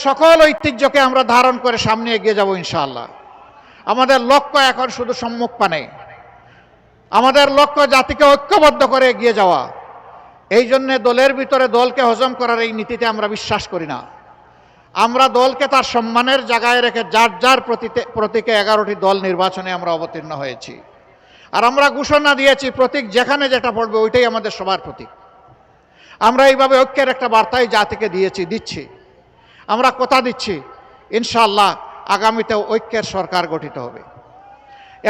সকল ঐতিহ্যকে আমরা ধারণ করে সামনে এগিয়ে যাব ইনশাআল্লাহ। আমাদের লক্ষ্য এখন শুধু সম্মুখ পানে, আমাদের লক্ষ্য জাতিকে ঐক্যবদ্ধ করে এগিয়ে যাওয়া। এই জন্যে দলের ভিতরে দলকে হজম করার এই নীতিতে আমরা বিশ্বাস করি না। আমরা দলকে তার সম্মানের জায়গায় রেখে যার যার প্রতীকে 11টি দল নির্বাচনে আমরা অবতীর্ণ হয়েছি। আর আমরা ঘোষণা দিয়েছি প্রতীক যেখানে যেটা পড়বে ওইটাই আমাদের সবার প্রতীক। আমরা এইভাবে ঐক্যের একটা বার্তাই জাতিকে দিচ্ছি। আমরা কথা দিচ্ছি ইনশাআল্লাহ আগামীতে ঐক্যের সরকার গঠিত হবে।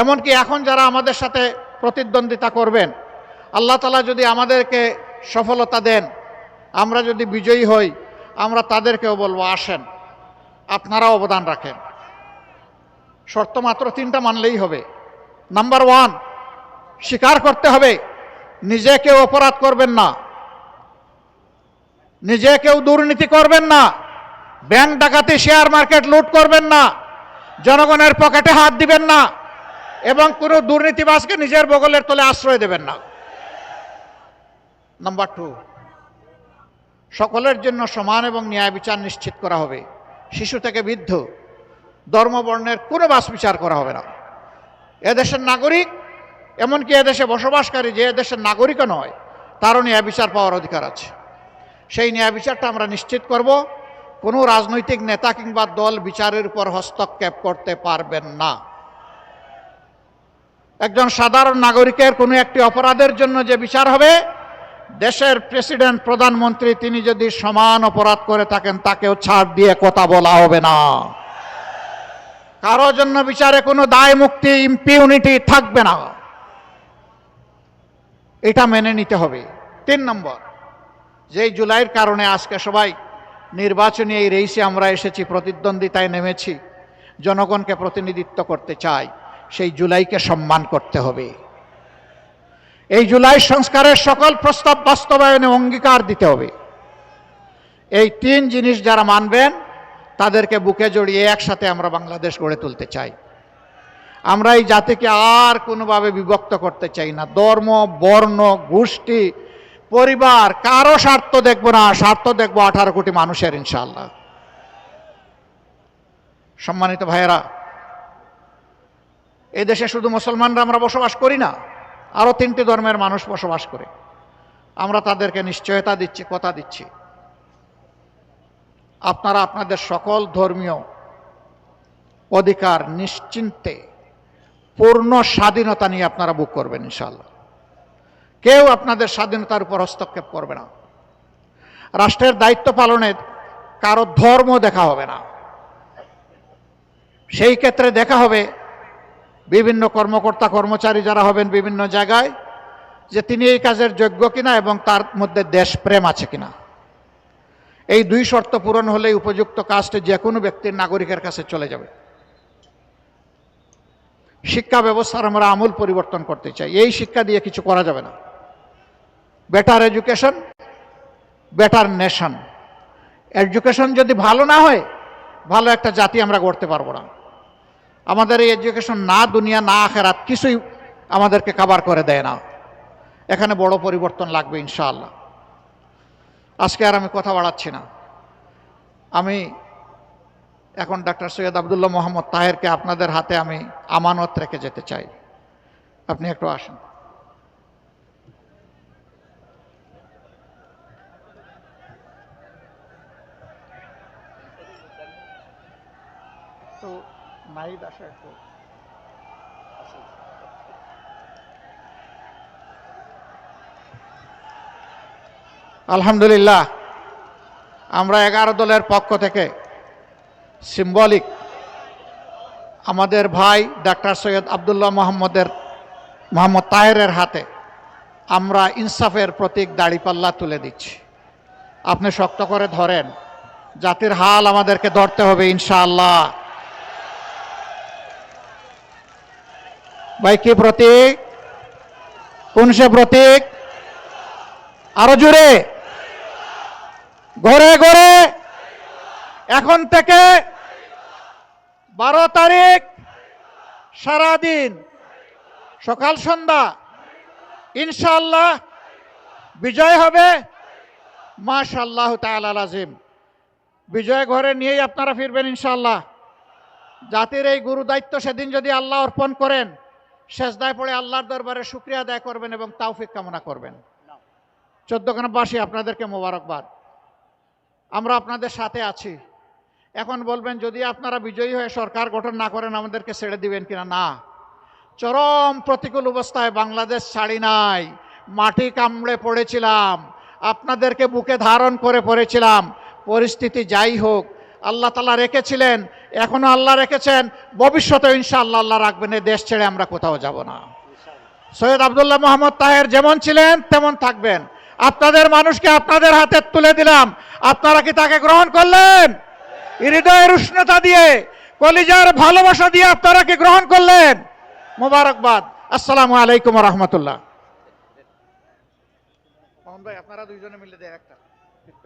এমনকি এখন যারা আমাদের সাথে প্রতিদ্বন্দ্বিতা করবেন, আল্লাহ তাআলা যদি আমাদেরকে সফলতা দেন, আমরা যদি বিজয়ী হই, আমরা তাদেরকেও বলবো আসেন আপনারা অবদান রাখেন। শর্ত মাত্র 3টা মানলেই হবে। নাম্বার 1, স্বীকার করতে হবে নিজে কেউ অপরাধ করবেন না, নিজে কেউ দুর্নীতি করবেন না, ব্যাংক ডাকাতি শেয়ার মার্কেট লুট করবেন না, জনগণের পকেটে হাত দিবেন না এবং কোনো দুর্নীতিবাজকে নিজের বগলের তলে আশ্রয় দেবেন না। নাম্বার 2, সকলের জন্য সমান এবং ন্যায় বিচার নিশ্চিত করা হবে। শিশু থেকে বৃদ্ধ, ধর্ম বর্ণের কোনো বাছ বিচার করা হবে না। এদেশের নাগরিক, এমনকি এদেশে বসবাসকারী যে এদেশের নাগরিকও নয়, তারও ন্যায় বিচার পাওয়ার অধিকার আছে। সেই ন্যায় বিচারটা আমরা নিশ্চিত করব। কোনো রাজনৈতিক নেতা কিংবা দল বিচারের উপর হস্তক্ষেপ করতে পারবেন না। একজন সাধারণ নাগরিকের কোনো একটি অপরাধের জন্য যে বিচার হবে, দেশের প্রেসিডেন্ট প্রধানমন্ত্রী তিনি যদি সমান অপরাধ করে থাকেন তাকেও ছাড় দিয়ে কথা বলা হবে না। কারো জন্য বিচারে কোনো দায় মুক্তি, ইম্পিউনিটি থাকবে না। এটা মেনে নিতে হবে। 3 নম্বর, যেই জুলাইয়ের কারণে আজকে সবাই নির্বাচনী এই রেইসে আমরা এসেছি, প্রতিদ্বন্দ্বিতায় নেমেছি, জনগণকে প্রতিনিধিত্ব করতে চাই, সেই জুলাইকে সম্মান করতে হবে। এই জুলাই সংস্কারের সকল প্রস্তাব বাস্তবায়নে অঙ্গীকার দিতে হবে। এই 3 জিনিস যারা মানবেন তাদেরকে বুকে জড়িয়ে একসাথে আমরা বাংলাদেশ গড়ে তুলতে চাই। আমরা এই জাতিকে আর কোনোভাবে বিভক্ত করতে চাই না। ধর্ম, বর্ণ, গোষ্ঠী, পরিবার, কারো স্বার্থ দেখব না, স্বার্থ দেখব 18 কোটি মানুষের ইনশাআল্লাহ। সম্মানিত ভাইয়েরা, এই দেশে শুধু মুসলমানরা আমরা বসবাস করি না, আরো 3টি ধর্মের মানুষ বসবাস করে। আমরা তাদেরকে নিশ্চয়তা দিচ্ছি, কথা দিচ্ছি, আপনারা আপনাদের সকল ধর্মীয় অধিকার নিশ্চিন্তে পূর্ণ স্বাধীনতা নিয়ে আপনারা ভোগ করবেন ইনশাআল্লাহ। কেউ আপনাদের স্বাধীনতার উপর হস্তক্ষেপ করবে না। রাষ্ট্রের দায়িত্ব পালনে কারো ধর্ম দেখা হবে না। সেই ক্ষেত্রে দেখা হবে বিভিন্ন কর্মকর্তা কর্মচারী যারা হবেন বিভিন্ন জায়গায়, যে তিনি এই কাজের যোগ্য কিনা এবং তার মধ্যে দেশপ্রেম আছে কিনা। এই 2 শর্ত পূরণ হলেই উপযুক্ত কাজটি যে কোনো ব্যক্তির, নাগরিকের কাছে চলে যাবে। শিক্ষা ব্যবস্থার আমরা আমূল পরিবর্তন করতে চাই। এই শিক্ষা দিয়ে কিছু করা যাবে না। Better education, better nation. Education যদি ভালো না হয়, ভালো একটা জাতি আমরা গড়তে পারবো না। আমাদের এই এডুকেশন না দুনিয়া না আখেরাত কিছুই আমাদেরকে কভার করে দেয় না। এখানে বড় পরিবর্তন লাগবে ইনশাআল্লাহ। আজকে আর আমি কথা বাড়াচ্ছি না। আমি এখন ডাক্তার সৈয়দ আব্দুল্লাহ মোহাম্মদ তাহেরকে আপনাদের হাতে আমি আমানত রেখে যেতে চাই। আপনি একটু আসেন। তো নাহিদ আসে একটু। আলহামদুলিল্লাহ, আমরা 11 দলের পক্ষ থেকে সিম্বলিক আমাদের ভাই ডাক্তার সৈয়দ আব্দুল্লাহ মোহাম্মদ তাহেরের হাতে আমরা ইনসাফের প্রতীক দাড়িপাল্লা তুলে দিচ্ছি। আপনি শক্ত করে ধরেন, জাতির হাল আমাদেরকে ধরতে হবে ইনশাআল্লাহ। ভাই কি প্রতীক? কোন সে প্রতীক? আরো জোরে, ঘরে ঘরে এখন থেকে 12 তারিখ সারাদিন সকাল সন্ধ্যা ইনশাআল্লাহ বিজয় হবে মাশাআল্লাহ তাআলা আজিম। বিজয় ঘরে নিয়েই আপনারা ফিরবেন ইনশাআল্লাহ। জাতির এই গুরু দায়িত্ব সেদিন যদি আল্লাহ অর্পণ করেন, সেজদায় পড়ে আল্লাহর দরবারে শুকরিয়া আদায় করবেন এবং তাওফিক কামনা করবেন। 14 গ্রামবাসী আপনাদেরকে মোবারকবাদ। আমরা আপনাদের সাথে আছি। এখন বলবেন যদি আপনারা বিজয়ী হয়ে সরকার গঠন না করেন আমাদেরকে ছেড়ে দিবেন কিনা? না, চরম প্রতিকূল অবস্থায় বাংলাদেশ ছাড়ি নাই, মাটি কামড়ে পড়েছিলাম, আপনাদেরকে বুকে ধারণ করে পড়েছিলাম। পরিস্থিতি যাই হোক আল্লাহ তাআলা রেখেছিলেন, এখনো আল্লাহ রেখেছেন, ভবিষ্যতে ইনশাআল্লাহ আল্লাহ রাখবেন। এই দেশ ছেড়ে আমরা কোথাও যাব না। সৈয়দ আব্দুল্লাহ মোহাম্মদ তাহের যেমন ছিলেন তেমন থাকবেন। আপনাদের মানুষকে আপনাদের হাতে তুলে দিলাম, আপনারা কি তাকে গ্রহণ করলেন? হৃদয়ের উষ্ণতা দিয়ে, কলিজার ভালোবাসা দিয়ে আপনারা কি গ্রহণ করলেন? মোবারকবাদ। আসসালামু আলাইকুম ওয়া রাহমাতুল্লাহ। মোহন ভাই আপনারা দুইজনে মিলে দেন একটা।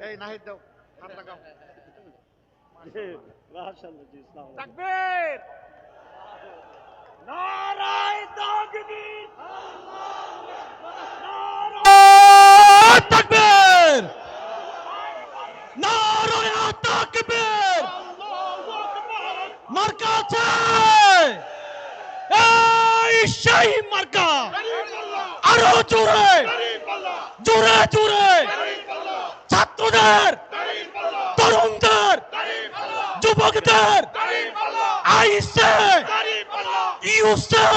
এই নাহিদ দাও, হাত লাগাও। তাকবীর, নারায়ে তাকবীর, নারায়ে তাকবীর, নারায়ে তাকবীর। মার্কা আছে, এই সেই মার্কা। আরো জোরে জোরে জোরে, ছাত্রদের, তরুণদের, যুবকদের, আইসে, ইউসে,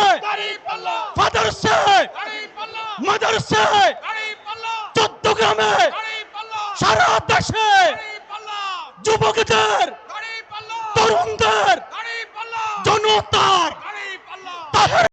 ফাদারসে, মাদারসে, 14 গ্রামে, সারা দেশে যুবকদের, তরুণদের, জনতার তাহের